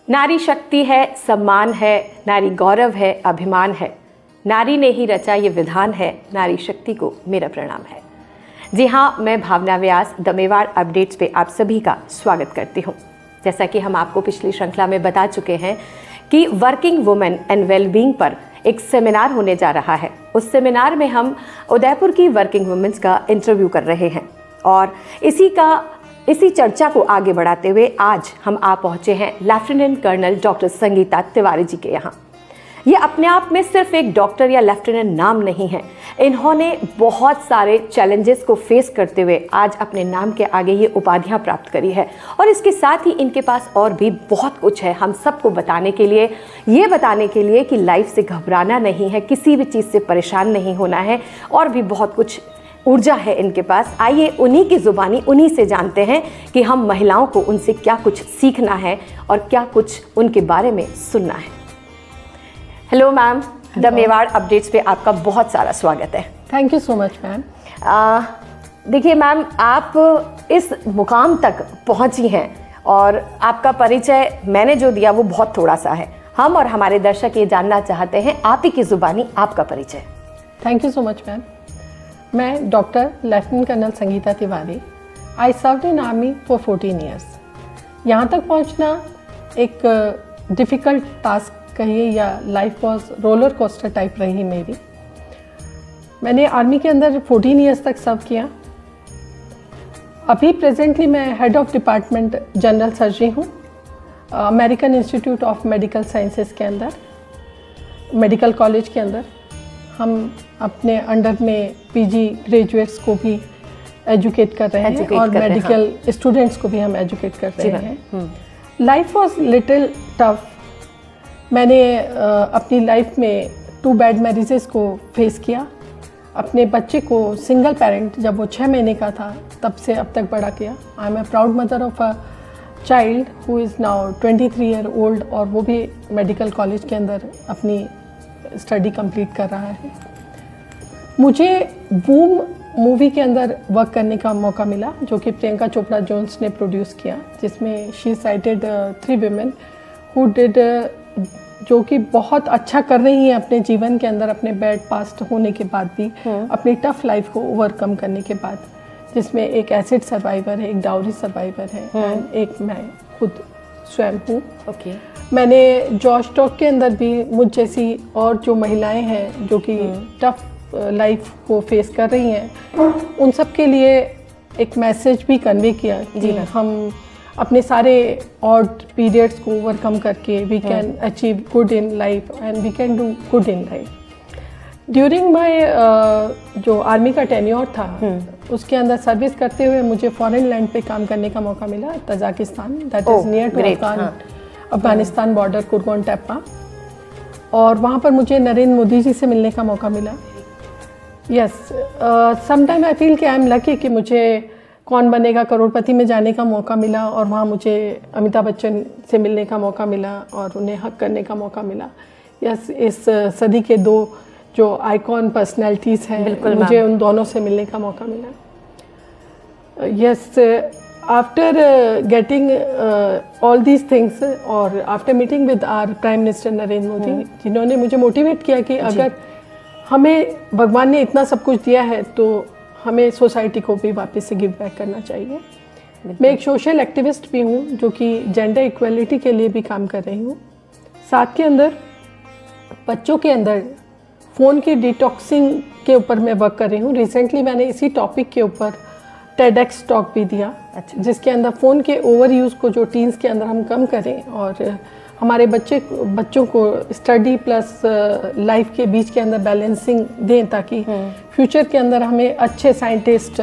नारी शक्ति है, सम्मान है, नारी गौरव है, अभिमान है। नारी ने ही रचा ये विधान है, नारी शक्ति को मेरा प्रणाम है। जी हाँ, मैं भावना व्यास द मेवाड़ अपडेट्स पे आप सभी का स्वागत करती हूँ। जैसा कि हम आपको पिछली श्रृंखला में बता चुके हैं कि वर्किंग वुमेन एंड वेलबींग पर एक सेमिनार होने जा रहा है। उस सेमिनार में हम उदयपुर की वर्किंग वुमेन्स का इंटरव्यू कर रहे हैं और इसी चर्चा को आगे बढ़ाते हुए आज हम आ पहुंचे हैं lieutenant colonel doctor Sangeeta Tiwari ji के यहाँ। ये अपने आप में सिर्फ एक डॉक्टर या लेफ्टिनेंट नाम नहीं है। इन्होंने बहुत सारे चैलेंजेस को फेस करते हुए आज अपने नाम के आगे ये उपाधियां प्राप्त करी है और इसके साथ ही इनके पास और भी बहुत कुछ है हम सबको बताने के लिए, ये बताने के लिए कि लाइफ से घबराना नहीं है, किसी भी चीज़ से परेशान नहीं होना है और भी बहुत कुछ ऊर्जा है इनके पास। आइए उन्हीं की ज़ुबानी उन्हीं से जानते हैं कि हम महिलाओं को उनसे क्या कुछ सीखना है और क्या कुछ उनके बारे में सुनना है। Hello ma'am, the Mewar updates पे आपका बहुत सारा स्वागत है। Thank you so much ma'am. देखिए मैम, आप इस मुकाम तक पहुंची हैं और आपका परिचय मैंने जो दिया वो बहुत थोड़ा सा है। हम और हमारे दर्शक ये जानना चाहते हैं आप ही की ज़ुबानी आपका परिचय। Thank you so much ma'am. मैं doctor lieutenant colonel Sangeeta Tiwari, I served in army for 14 years. यहाँ तक पहुँचना एक डिफ़िकल्ट टास्क कहिए या life was roller coaster type रही मेरी। मैंने आर्मी के अंदर 14 ईयर्स तक सर्व किया। अभी प्रेजेंटली मैं head of department general surgery हूँ American institute of medical sciences के अंदर, मेडिकल कॉलेज के अंदर। हम अपने अंडर में पीजी ग्रेजुएट्स को भी एजुकेट कर रहे हैं और मेडिकल स्टूडेंट्स को भी हम एजुकेट कर रहे हैं। Life was little tough. मैंने अपनी लाइफ में 2 बैड मैरिजेस को फेस किया। अपने बच्चे को सिंगल पेरेंट जब वो 6 महीने का था तब से अब तक बड़ा किया। I am a proud mother of a child who is now 23 year old और वो भी मेडिकल कॉलेज के अंदर अपनी स्टडी कंप्लीट कर रहा है। मुझे बूम मूवी के अंदर वर्क करने का मौका मिला जो कि प्रियंका चोपड़ा जोन्स ने प्रोड्यूस किया, जिसमें she cited 3 women who did जो कि बहुत अच्छा कर रही हैं अपने जीवन के अंदर, अपने बैड पास्ट होने के बाद भी अपनी टफ लाइफ को ओवरकम करने के बाद, जिसमें एक एसिड सर्वाइवर है, एक डाउरी सर्वाइवर है एंड एक मैं खुद स्वयं हूँ। मैंने जॉर्ज टॉक के अंदर भी मुझ जैसी और जो महिलाएं हैं जो कि टफ लाइफ को फेस कर रही हैं, उन सब के लिए एक मैसेज भी कन्वे किया कि हम अपने सारे ऑड पीरियड्स को ओवरकम करके we can achieve good in life and we can do good in life. During my जो आर्मी का टेन्योर था उसके अंदर सर्विस करते हुए मुझे फॉरेन लैंड पे काम करने का मौका मिला, Tajikistan, that is near to Afghanistan border, Qurghon Teppa. और वहाँ पर मुझे नरेंद्र मोदी जी से मिलने का मौका मिला। यस, समटाइम आई फील कि आई एम लकी कि मुझे कौन बनेगा करोड़पति में जाने का मौका मिला और वहाँ मुझे अमिताभ बच्चन से मिलने का मौका मिला और उन्हें हक करने का मौका मिला। यस, इस सदी के 2 जो आइकॉन पर्सनैलिटीज़ हैं, मुझे उन दोनों से मिलने का मौका मिला। Yes, after getting all these things और after meeting with our prime minister Narendra Modi, जिन्होंने मुझे मोटिवेट किया कि अगर हमें भगवान ने इतना सब कुछ दिया है तो हमें सोसाइटी को भी वापस से गिव बैक करना चाहिए। मैं एक सोशल एक्टिविस्ट भी हूँ जो कि जेंडर इक्वलिटी के लिए भी काम कर रही हूँ। साथ के अंदर बच्चों के अंदर फ़ोन की डिटॉक्सिंग के ऊपर मैं वर्क कर रही हूँ। रिसेंटली मैंने इसी टॉपिक के ऊपर टेडेक्स टॉक भी दिया, जिसके अंदर फ़ोन के ओवर यूज़ को जो टीन्स के अंदर हम कम करें और हमारे बच्चों को स्टडी प्लस लाइफ के बीच के अंदर बैलेंसिंग दें ताकि फ्यूचर के अंदर हमें अच्छे साइंटिस्ट,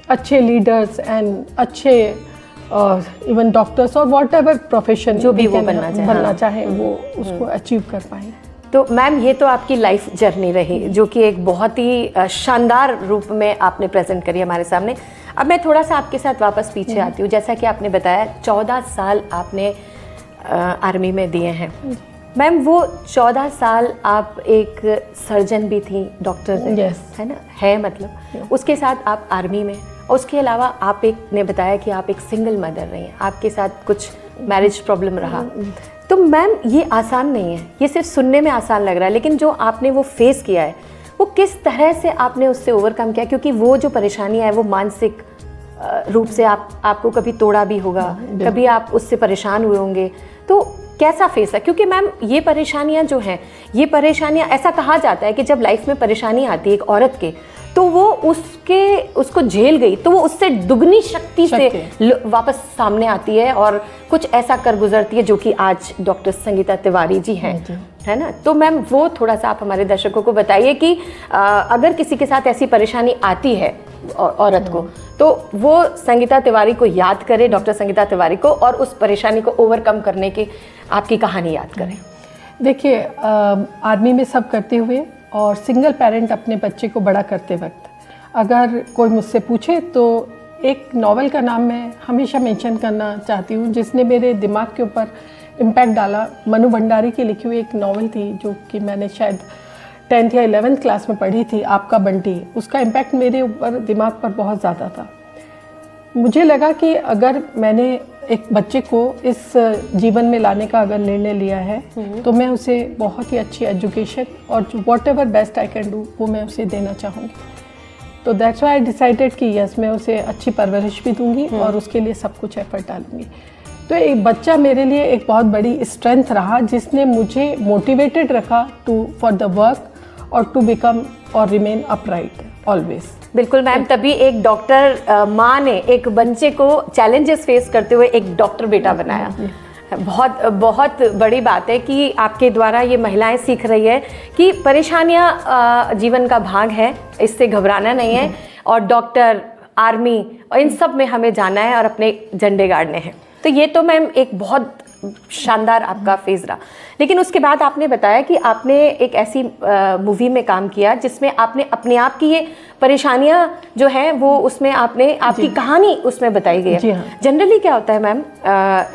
अच्छे लीडर्स एंड अच्छे इवन डॉक्टर्स और वॉट एवर प्रोफेशन जो भी वो बनना चाहें वो उसको अचीव कर पाएँ। तो मैम, ये तो आपकी लाइफ जर्नी रही जो कि एक बहुत ही शानदार रूप में आपने प्रेजेंट करी हमारे सामने। अब मैं थोड़ा सा आपके साथ वापस पीछे आती हूँ। जैसा कि आपने बताया 14 साल आपने आर्मी में दिए हैं। मैम, वो 14 साल आप एक सर्जन भी थी, डॉक्टर है ना, है मतलब उसके साथ आप आर्मी में, और उसके अलावा आप एक ने बताया कि आप एक सिंगल मदर रही हैं, आपके साथ कुछ मैरिज प्रॉब्लम रहा। तो मैम ये आसान नहीं है, ये सिर्फ सुनने में आसान लग रहा है, लेकिन जो आपने वो फेस किया है वो किस तरह से आपने उससे ओवरकम किया? क्योंकि वो जो परेशानी है वो मानसिक रूप से आपको कभी तोड़ा भी होगा, कभी आप उससे परेशान हुए होंगे, तो कैसा फेस है? क्योंकि मैम ये परेशानियां जो हैं, ये परेशानियां, ऐसा कहा जाता है कि जब लाइफ में परेशानी आती है एक औरत के, तो वो उसको झेल गई तो वो उससे दुगनी शक्ति से वापस सामने आती है और कुछ ऐसा कर गुजरती है जो कि आज डॉक्टर संगीता तिवारी जी हैं, है ना? तो मैम वो थोड़ा सा आप हमारे दर्शकों को बताइए कि अगर किसी के साथ ऐसी परेशानी आती है औरत को, तो वो संगीता तिवारी को याद करे, डॉक्टर संगीता तिवारी को, और उस परेशानी को ओवरकम करने की आपकी कहानी याद करें। देखिए, आर्मी में सब करते हुए और सिंगल पेरेंट अपने बच्चे को बड़ा करते वक्त अगर कोई मुझसे पूछे तो एक नॉवेल का नाम मैं हमेशा मेंशन करना चाहती हूँ जिसने मेरे दिमाग के ऊपर इम्पैक्ट डाला। मनु भंडारी की लिखी हुई एक नॉवेल थी जो कि मैंने शायद 10th या 11th क्लास में पढ़ी थी, आपका बंटी। उसका इम्पैक्ट मेरे ऊपर दिमाग पर बहुत ज़्यादा था। मुझे लगा कि अगर मैंने एक बच्चे को इस जीवन में लाने का अगर निर्णय लिया है तो मैं उसे बहुत ही अच्छी एजुकेशन और what ever best I can do वो मैं उसे देना चाहूँगी। तो दैट्स व्हाई आई डिसाइडेड कि यस, मैं उसे अच्छी परवरिश भी दूंगी और उसके लिए सब कुछ एफर्ट डालूंगी। तो एक बच्चा मेरे लिए एक बहुत बड़ी स्ट्रेंथ रहा जिसने मुझे मोटिवेटेड रखा फॉर द वर्क और टू बिकम और रिमेन अपराइट ऑलवेज। बिल्कुल मैम, तभी एक डॉक्टर माँ ने एक बच्चे को चैलेंजेस फेस करते हुए एक डॉक्टर बेटा बनाया। बहुत बहुत बड़ी बात है कि आपके द्वारा ये महिलाएं सीख रही है कि परेशानियां जीवन का भाग है, इससे घबराना नहीं है, और डॉक्टर, आर्मी और इन सब में हमें जाना है और अपने झंडे गाड़ने हैं। तो ये तो मैम एक बहुत शानदार आपका फेज रहा। लेकिन उसके बाद आपने बताया कि आपने एक ऐसी मूवी में काम किया जिसमें आपने अपने आप की ये परेशानियां जो हैं वो उसमें आपने आपकी कहानी उसमें बताई गई है। जनरली क्या होता है मैम,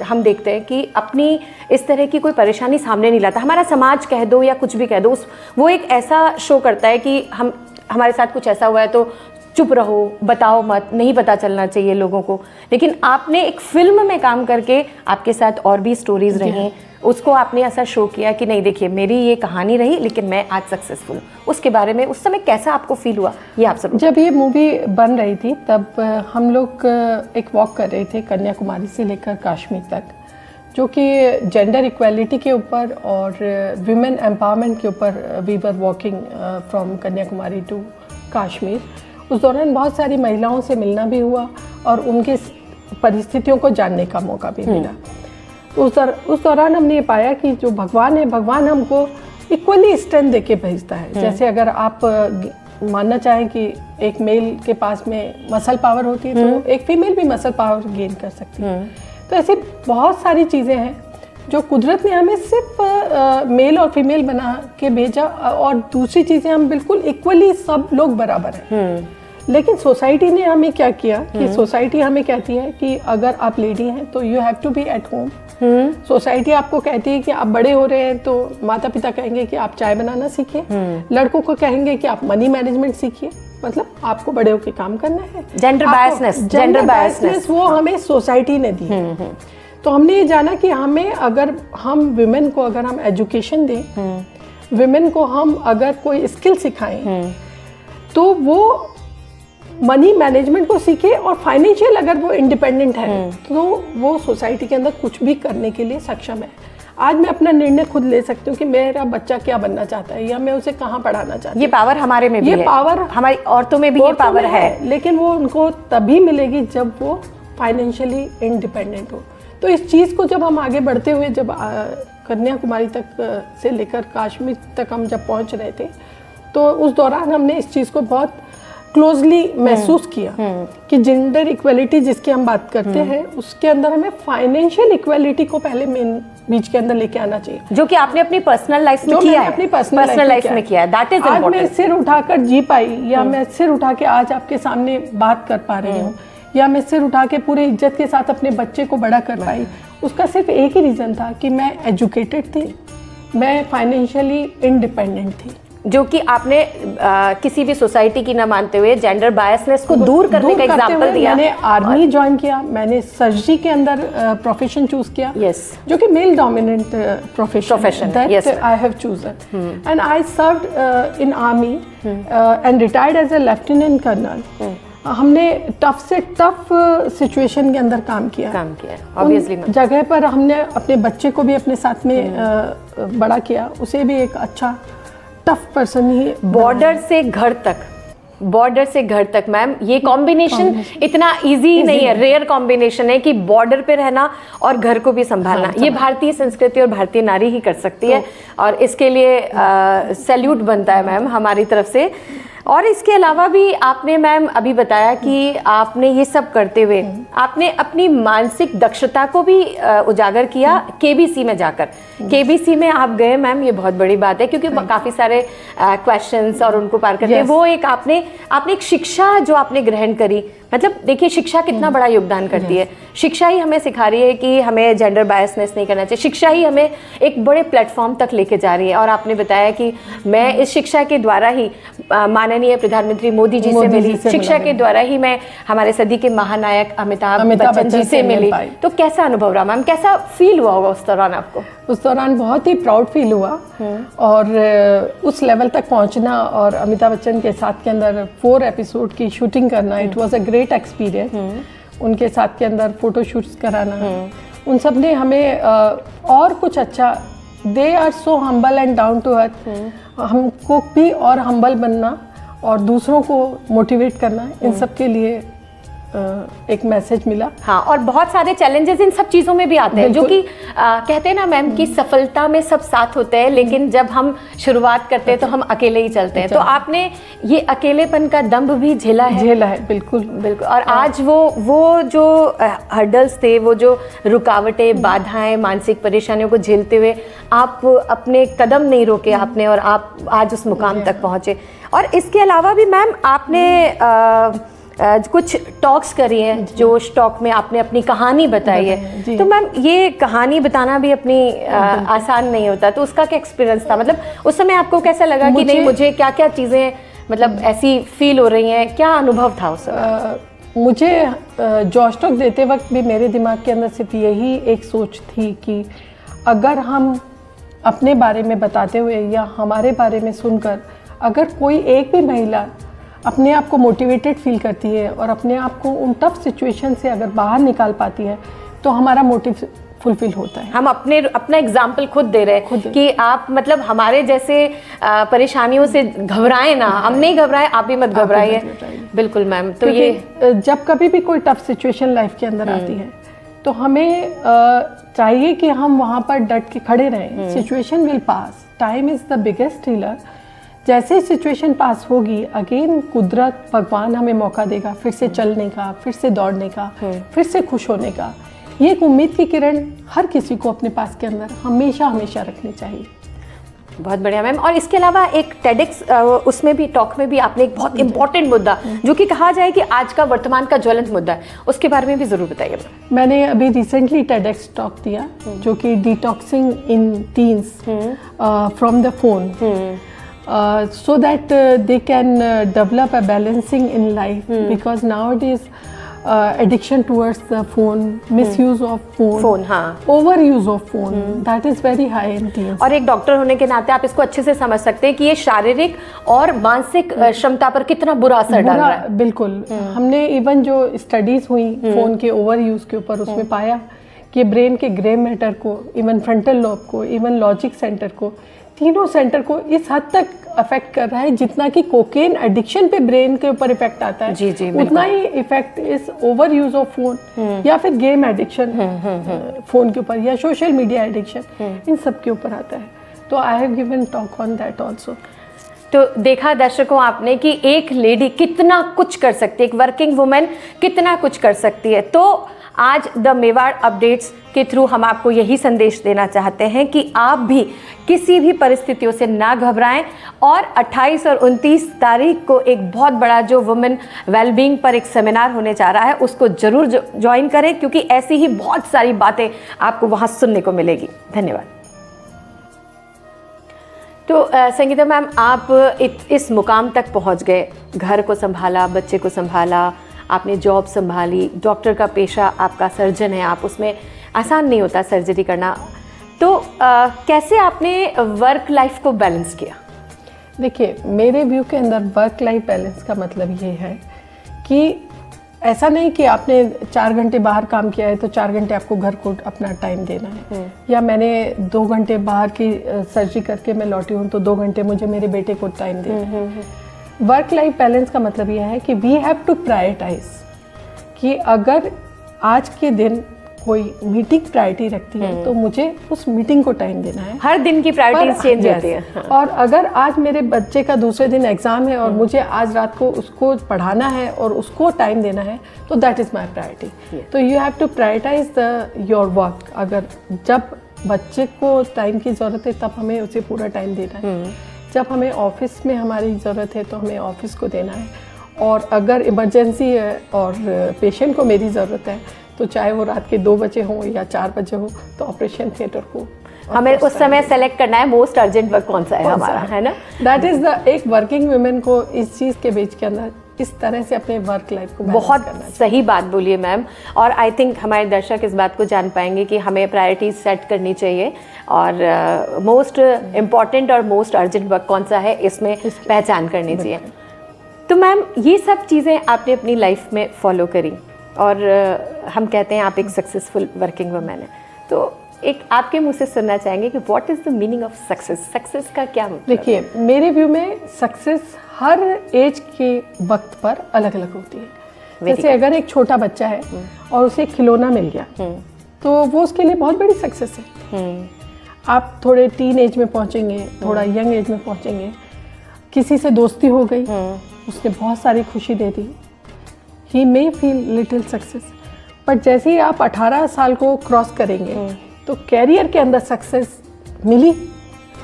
हम देखते हैं कि अपनी इस तरह की कोई परेशानी सामने नहीं लाता, हमारा समाज कह दो या कुछ भी कह दो, वो एक ऐसा शो करता है कि हमारे साथ कुछ ऐसा हुआ है तो चुप रहो, बताओ मत, नहीं पता चलना चाहिए लोगों को। लेकिन आपने एक फिल्म में काम करके आपके साथ और भी स्टोरीज रही, उसको आपने ऐसा शो किया कि नहीं देखिए मेरी ये कहानी रही लेकिन मैं आज सक्सेसफुल। उसके बारे में उस समय कैसा आपको फील हुआ, ये आप सब? जब ये मूवी बन रही थी तब हम लोग एक वॉक कर रहे थे कन्याकुमारी से लेकर कश्मीर तक, जो कि जेंडर इक्वालिटी के ऊपर और विमेन एम्पावरमेंट के ऊपर we were walking from Kanyakumari to Kashmir. उस दौरान बहुत सारी महिलाओं से मिलना भी हुआ और उनके परिस्थितियों को जानने का मौका भी मिला। उस दौरान हमने ये पाया कि जो भगवान है, भगवान हमको इक्वली स्ट्रेंथ दे के भेजता है। जैसे अगर आप मानना चाहें कि एक मेल के पास में मसल पावर होती है तो एक फीमेल भी मसल पावर गेन कर सकती है। तो ऐसे बहुत सारी चीज़ें हैं जो कुदरत ने हमें सिर्फ मेल और फीमेल बना के भेजा, और दूसरी चीज़ें हम बिल्कुल इक्वली सब लोग बराबर हैं। लेकिन सोसाइटी ने हमें क्या किया कि सोसाइटी हमें कहती है कि अगर आप लेडी हैं तो you have to be at home. Society आपको कहती है कि आप बड़े हो रहे हैं तो माता पिता कहेंगे कि आप चाय बनाना सीखिए, लड़कों को कहेंगे कि आप मनी मैनेजमेंट सीखिए, मतलब आपको बड़े होकर काम करना है। जेंडर बायसनेस वो हमें सोसाइटी ने दी। तो हमने ये जाना कि हमें, अगर हम विमेन को अगर हम एजुकेशन दें, विमेन को हम अगर कोई स्किल सिखाएं तो वो मनी मैनेजमेंट को सीखे और फाइनेंशियल अगर वो इंडिपेंडेंट है तो वो सोसाइटी के अंदर कुछ भी करने के लिए सक्षम है। आज मैं अपना निर्णय खुद ले सकती हूँ कि मेरा बच्चा क्या बनना चाहता है या मैं उसे कहाँ पढ़ाना चाहती हूँ। ये पावर हमारे में भी है, पावर हमारी औरतों में भी ये पावर है, लेकिन वो उनको तभी मिलेगी जब वो फाइनेंशियली इंडिपेंडेंट हो। तो इस चीज़ को जब हम आगे बढ़ते हुए जब कन्याकुमारी तक से लेकर कश्मीर तक हम जब पहुंच रहे थे तो उस दौरान हमने इस चीज़ को बहुत क्लोजली महसूस किया कि जेंडर इक्वलिटी जिसकी हम बात करते हैं उसके अंदर हमें फाइनेंशियल इक्वलिटी को पहले मेन बीच के अंदर लेके आना चाहिए, जो कि आपने अपनी पर्सनल लाइफ में किया है। अपनी पर्सनल लाइफ में किया है, दैट इज इम्पोर्टेंट। आज मैं सिर उठाकर जी पाई या मैं सिर उठा के आज आपके सामने बात कर पा रही हूँ या मैं सिर उठा के पूरे इज्जत के साथ अपने बच्चे को बड़ा कर पाई, उसका सिर्फ एक ही रीज़न था कि मैं एजुकेटेड थी, मैं फाइनेंशियली इंडिपेंडेंट थी। जो कि आपने किसी भी सोसाइटी की ना मानते हुए जेंडर बायसनेस को दूर करने का एग्जांपल दिया। मैंने आर्मी ज्वाइन किया, मैंने सर्जरी के अंदर प्रोफेशन चूज किया, जो कि male dominant profession that I have chosen, and I served in army and retired as a lieutenant colonel. हमने टफ से टफ सिचुएशन के अंदर काम किया ऑब्वियसली। जगह पर हमने अपने बच्चे को भी अपने साथ में बड़ा किया, उसे भी एक अच्छा टफ पर्सन ही। बॉर्डर से घर तक मैम, ये कॉम्बिनेशन इतना इजी नहीं है, रेयर कॉम्बिनेशन है कि बॉर्डर पे रहना और घर को भी संभालना। ये भारतीय संस्कृति और भारतीय नारी ही कर सकती है, और इसके लिए सैल्यूट बनता है मैम हमारी तरफ से। और इसके अलावा भी आपने मैम अभी बताया कि आपने ये सब करते हुए आपने अपनी मानसिक दक्षता को भी उजागर किया केबीसी में जाकर। केबीसी में आप गए मैम, ये बहुत बड़ी बात है, क्योंकि काफ़ी सारे क्वेश्चंस और उनको पार करके वो एक आपने एक शिक्षा जो आपने ग्रहण करी। मतलब देखिए, शिक्षा कितना बड़ा योगदान करती है। शिक्षा ही हमें सिखा रही है कि हमें जेंडर बायसनेस नहीं करना चाहिए। शिक्षा ही हमें एक बड़े प्लेटफॉर्म तक लेके जा रही है। और आपने बताया कि मैं इस शिक्षा के द्वारा ही माननीय प्रधानमंत्री मोदी जी से मिली, शिक्षा के द्वारा ही मैं हमारे सदी के महानायक अमिताभ बच्चन जी से मिली। तो कैसा अनुभव रहा मैम, कैसा फील हुआ होगा उस दौरान आपको? उस दौरान बहुत ही प्राउड फील हुआ, और उस लेवल तक पहुंचना और अमिताभ बच्चन के साथ के अंदर 4 एपिसोड की शूटिंग करना, it was a great experience. उनके साथ के अंदर फोटो शूट्स कराना, उन सब ने हमें और कुछ अच्छा, they are so humble and down to earth. हमको भी और हम्बल बनना और दूसरों को मोटिवेट करना, इन सब के लिए एक मैसेज मिला। हाँ, और बहुत सारे चैलेंजेस इन सब चीज़ों में भी आते हैं, जो कि कहते हैं ना मैम कि सफलता में सब साथ होते हैं, लेकिन जब हम शुरुआत करते हैं तो हम अकेले ही चलते हैं। तो आपने ये अकेलेपन का दंभ भी झेला है। बिल्कुल। और आज वो जो हर्डल्स थे, वो जो रुकावटें, बाधाएं, मानसिक परेशानियों को झेलते हुए आप अपने कदम नहीं रोके आपने, और आप आज उस मुकाम तक पहुँचे। और इसके अलावा भी मैम आपने कुछ टॉक्स करी हैं, जो स्टॉक में आपने अपनी कहानी बताई है। तो मैम, ये कहानी बताना भी अपनी आसान नहीं होता, तो उसका क्या एक्सपीरियंस था? मतलब उस समय आपको कैसा लगा कि नहीं, मुझे क्या क्या चीज़ें मतलब ऐसी फील हो रही हैं, क्या अनुभव था उस समय? मुझे जॉश टॉक देते वक्त भी मेरे दिमाग के अंदर सिर्फ यही एक सोच थी कि अगर हम अपने बारे में बताते हुए या हमारे बारे में सुनकर अगर कोई एक भी महिला अपने आप को मोटिवेटेड फील करती है और अपने आप को उन टफ सिचुएशन से अगर बाहर निकाल पाती है, तो हमारा मोटिव फुलफिल होता है। हम अपना एग्जाम्पल खुद दे रहे हैं कि आप मतलब हमारे जैसे परेशानियों से घबराएं ना, हम नहीं घबराएं, आप भी मत घबराइए। बिल्कुल मैम। तो ये जब कभी भी कोई टफ सिचुएशन लाइफ के अंदर आती है, तो हमें चाहिए कि हम वहाँ पर डट के खड़े रहें। Situation will pass, time is the biggest healer. जैसे सिचुएशन पास होगी, अगेन कुदरत, भगवान हमें मौका देगा फिर से चलने का, फिर से दौड़ने का, फिर से खुश होने का। ये एक उम्मीद की किरण हर किसी को अपने पास के अंदर हमेशा हमेशा रखनी चाहिए। बहुत बढ़िया मैम। और इसके अलावा एक टेडेक्स उसमें भी, टॉक में भी आपने एक बहुत इंपॉर्टेंट मुद्दा, जो कि कहा जाए कि आज का वर्तमान का ज्वलंत मुद्दा है, उसके बारे में भी ज़रूर बताइए। मैंने अभी रिसेंटली टेडेक्स टॉक दिया, जो कि detoxing in teens from the phone, so that they can develop a balancing in life, because nowadays addiction towards the phone, misuse of phone, overuse of phone, that is very high in teens. और एक doctor होने के नाते आप इसको अच्छे से समझ सकते हैं कि ये शारीरिक और मानसिक क्षमता पर कितना बुरा असर डाल रहा है। बिल्कुल। हमने इवन जो स्टडीज हुई फोन के ओवर यूज के ऊपर, उसमें पाया कि ब्रेन के ग्रे मैटर को, इवन फ्रंटल लॉब को, इवन लॉजिक सेंटर को, तीनों सेंटर को इस हद तक अफेक्ट कर रहा है जितना कि कोकेन एडिक्शन पे ब्रेन के ऊपर इफेक्ट आता है। जी, उतना ही इफेक्ट इस ओवर यूज ऑफ फोन या फिर गेम एडिक्शन फोन के ऊपर, या सोशल मीडिया एडिक्शन, इन सब के ऊपर आता है। तो I have given talk on that also. तो देखा दर्शकों आपने कि एक लेडी कितना कुछ कर सकती है, एक वर्किंग वुमेन कितना कुछ कर सकती है। तो आज द मेवाड़ अपडेट्स के थ्रू हम आपको यही संदेश देना चाहते हैं कि आप भी किसी भी परिस्थितियों से ना घबराएं, और 28 और 29 तारीख को एक बहुत बड़ा जो वुमेन वेलबींग पर एक सेमिनार होने जा रहा है, उसको ज़रूर ज्वाइन करें, क्योंकि ऐसी ही बहुत सारी बातें आपको वहाँ सुनने को मिलेगी। धन्यवाद। तो संगीता मैम, आप इस मुकाम तक पहुंच गए, घर को संभाला, बच्चे को संभाला, आपने जॉब संभाली, डॉक्टर का पेशा आपका सर्जन है, आप उसमें आसान नहीं होता सर्जरी करना, तो कैसे आपने वर्क लाइफ को बैलेंस किया? देखिए, मेरे व्यू के अंदर वर्क लाइफ बैलेंस का मतलब ये है कि ऐसा नहीं कि आपने 4 घंटे बाहर काम किया है तो 4 घंटे आपको घर को अपना टाइम देना है, या मैंने 2 घंटे बाहर की सर्जरी करके मैं लौटी हूँ तो 2 घंटे मुझे मेरे बेटे को टाइम देना है। वर्क लाइफ बैलेंस का मतलब यह है कि वी हैव टू प्रायोरिटाइज, कि अगर आज के दिन कोई मीटिंग प्रायोरिटी रखती है तो मुझे उस मीटिंग को टाइम देना है। हर दिन की प्रायोरिटीज चेंज होती है। और अगर आज मेरे बच्चे का दूसरे दिन एग्जाम है और मुझे आज रात को उसको पढ़ाना है और उसको टाइम देना है, तो दैट इज़ माय प्रायोरिटी। तो you have to prioritize your work. अगर जब बच्चे को टाइम की ज़रूरत है तब हमें उसे पूरा टाइम देना है, जब हमें ऑफिस में हमारी ज़रूरत है तो हमें ऑफिस को देना है, और अगर इमरजेंसी है और पेशेंट को मेरी ज़रूरत है तो चाहे वो रात के 2 बजे हो या 4 बजे हो तो ऑपरेशन थिएटर को हमें उस समय सेलेक्ट करना है मोस्ट अर्जेंट वर्क कौन सा है हमारा, है ना? दैट इज़ द एक वर्किंग वुमेन को इस चीज़ के बीच के अंदर इस तरह से अपने वर्क लाइफ को बहुत सही बात बोली है मैम। और आई थिंक हमारे दर्शक इस बात को जान पाएंगे कि हमें प्रायोरिटीज सेट करनी चाहिए और मोस्ट इम्पॉर्टेंट और मोस्ट अर्जेंट वर्क कौन सा है इसमें पहचान करनी चाहिए। तो मैम, ये सब चीज़ें आपने अपनी लाइफ में फॉलो करी और हम कहते हैं आप एक सक्सेसफुल वर्किंग वुमेन है, तो एक आपके मुंह से सुनना चाहेंगे कि what is the meaning of success? Success का क्या मतलब? देखिए, मेरे व्यू में सक्सेस हर एज के वक्त पर अलग अलग होती है। जैसे अगर एक छोटा बच्चा है और उसे खिलौना मिल गया तो वो उसके लिए बहुत बड़ी सक्सेस है। आप थोड़े टीन एज में पहुंचेंगे, थोड़ा यंग एज में पहुंचेंगे, किसी से दोस्ती हो गई, उसने बहुत सारी खुशी दे दी, he may feel little success. But जैसे ही आप 18 साल को क्रॉस करेंगे तो कैरियर के अंदर सक्सेस मिली,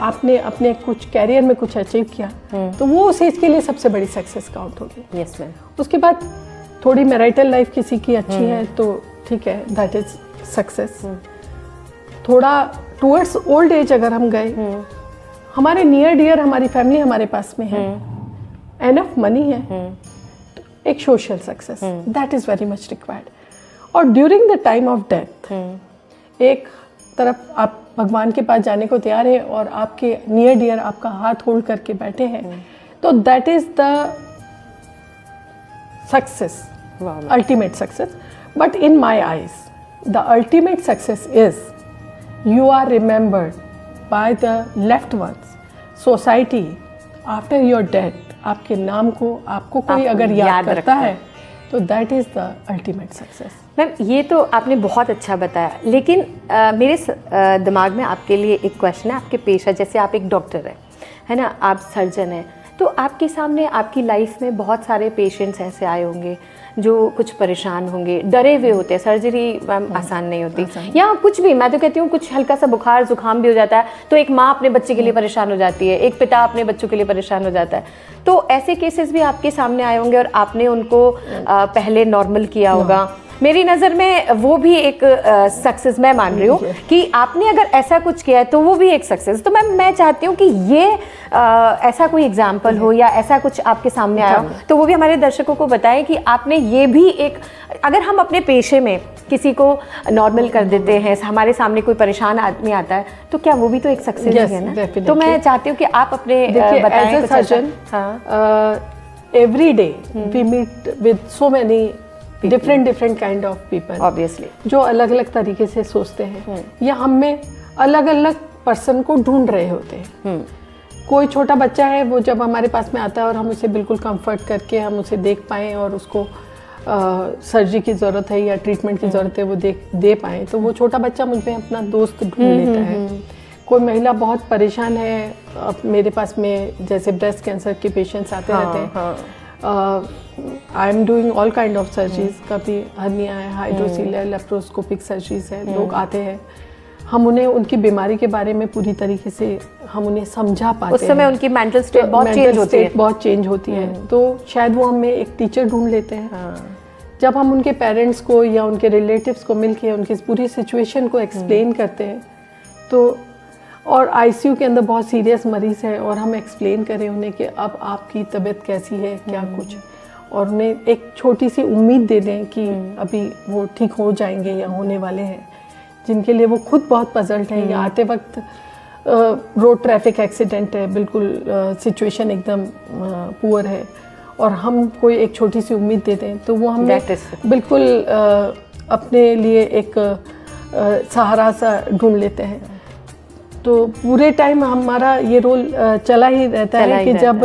आपने अपने कुछ कैरियर में कुछ अचीव किया, तो वो उस एज के लिए सबसे बड़ी सक्सेस काउंट होगी। Yes ma'am. उसके बाद थोड़ी मैरिटल लाइफ किसी की अच्छी है तो ठीक है, दैट इज सक्सेस। थोड़ा टुवर्ड्स ओल्ड एज अगर हम गए, हमारे नियर डियर हमारी फैमिली हमारे पास में है, एनफ मनी है, तो एक social success that is very much required. और during the time of death एक तरफ आप भगवान के पास जाने को तैयार है और आपके नियर डियर आपका हाथ होल्ड करके बैठे हैं, तो that is the success, ultimate success. But in my eyes the ultimate success is you are remembered by the loved ones, society after your death। आपके नाम को आपको कोई अगर याद करता है तो that is the ultimate success। Ma'am, ये तो आपने बहुत अच्छा बताया, लेकिन मेरे दिमाग में आपके लिए एक क्वेश्चन है। आपके पेशा, जैसे आप एक डॉक्टर है ना, आप सर्जन हैं, तो आपके सामने आपकी लाइफ में बहुत सारे पेशेंट्स ऐसे आए होंगे जो कुछ परेशान होंगे, डरे हुए होते हैं। सर्जरी मैम आसान नहीं होती, या कुछ भी, मैं तो कहती हूँ कुछ हल्का सा बुखार जुकाम भी हो जाता है तो एक माँ अपने बच्चे के लिए परेशान हो जाती है, एक पिता अपने बच्चों के लिए परेशान हो जाता है। तो ऐसे केसेस भी आपके सामने आए होंगे और आपने उनको पहले नॉर्मल किया होगा। मेरी नज़र में वो भी एक सक्सेस मैं मान रही हूँ कि आपने अगर ऐसा कुछ किया है तो वो भी एक सक्सेस। तो मैं चाहती हूँ कि ये ऐसा कोई एग्जाम्पल हो या ऐसा कुछ आपके सामने आया हो तो वो भी हमारे दर्शकों को बताएं कि आपने ये भी एक, अगर हम अपने पेशे में किसी को नॉर्मल कर देते हैं, हमारे सामने कोई परेशान आदमी आता है, तो क्या वो भी तो एक सक्सेस है ना? तो मैं चाहती हूँ कि आप अपने बताएं। Surgeon, every day we meet with so many different kind of people, obviously, जो अलग अलग तरीके से सोचते हैं या हम में अलग अलग पर्सन को ढूंढ रहे होते हैं। कोई छोटा बच्चा है, वो जब हमारे पास में आता है और हम उसे बिल्कुल कंफर्ट करके हम उसे देख पाएँ और उसको सर्जरी की ज़रूरत है या ट्रीटमेंट की ज़रूरत है वो दे पाएँ, तो वो छोटा बच्चा मुझ में अपना दोस्त ढूंढ लेता है। कोई महिला बहुत परेशान है, मेरे पास में जैसे ब्रेस्ट कैंसर के पेशेंट्स आते रहते हैं, I am doing all kind of surgeries, कभी हर्निया है, हाइड्रोसील है, लेप्रोस्कोपिक सर्जरीज है, लोग आते हैं, हम उन्हें उनकी बीमारी के बारे में पूरी तरीके से हम उन्हें समझा पाते हैं। उस समय उनकी मेंटल स्टेट बहुत चेंज होती है, तो शायद वो हमें एक टीचर ढूंढ लेते हैं। जब हम उनके पेरेंट्स को या उनके रिलेटिव्स को मिलके उनकी पूरी सिचुएशन को एक्सप्लेन करते हैं तो और आईसीयू के अंदर बहुत सीरियस मरीज़ है और हम एक्सप्लेन करें उन्हें कि अब आपकी तबीयत कैसी है, क्या कुछ, और उन्हें एक छोटी सी उम्मीद दे दें कि अभी वो ठीक हो जाएंगे या होने वाले हैं, जिनके लिए वो खुद बहुत पजल्ड हैं। या आते वक्त रोड ट्रैफिक एक्सीडेंट है, बिल्कुल सिचुएशन एकदम पुअर है, और हम कोई एक छोटी सी उम्मीद दे दें तो वो हमें बिल्कुल अपने लिए एक सहारा सा ढूंढ लेते हैं। तो पूरे टाइम हमारा ये रोल चला ही रहता है कि जब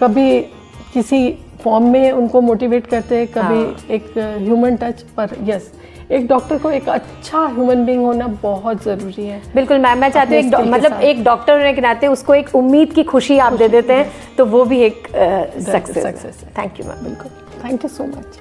कभी किसी फॉर्म में उनको मोटिवेट करते हैं, कभी एक ह्यूमन टच पर। यस, एक डॉक्टर को एक अच्छा ह्यूमन बीइंग होना बहुत ज़रूरी है। बिल्कुल मैम, मैं चाहती हूँ मतलब एक डॉक्टर होने के नाते उसको एक उम्मीद की खुशी आप दे देते हैं, तो वो भी एक सक्सेस है। Thank you ma'am. बिल्कुल, थैंक यू सो मच।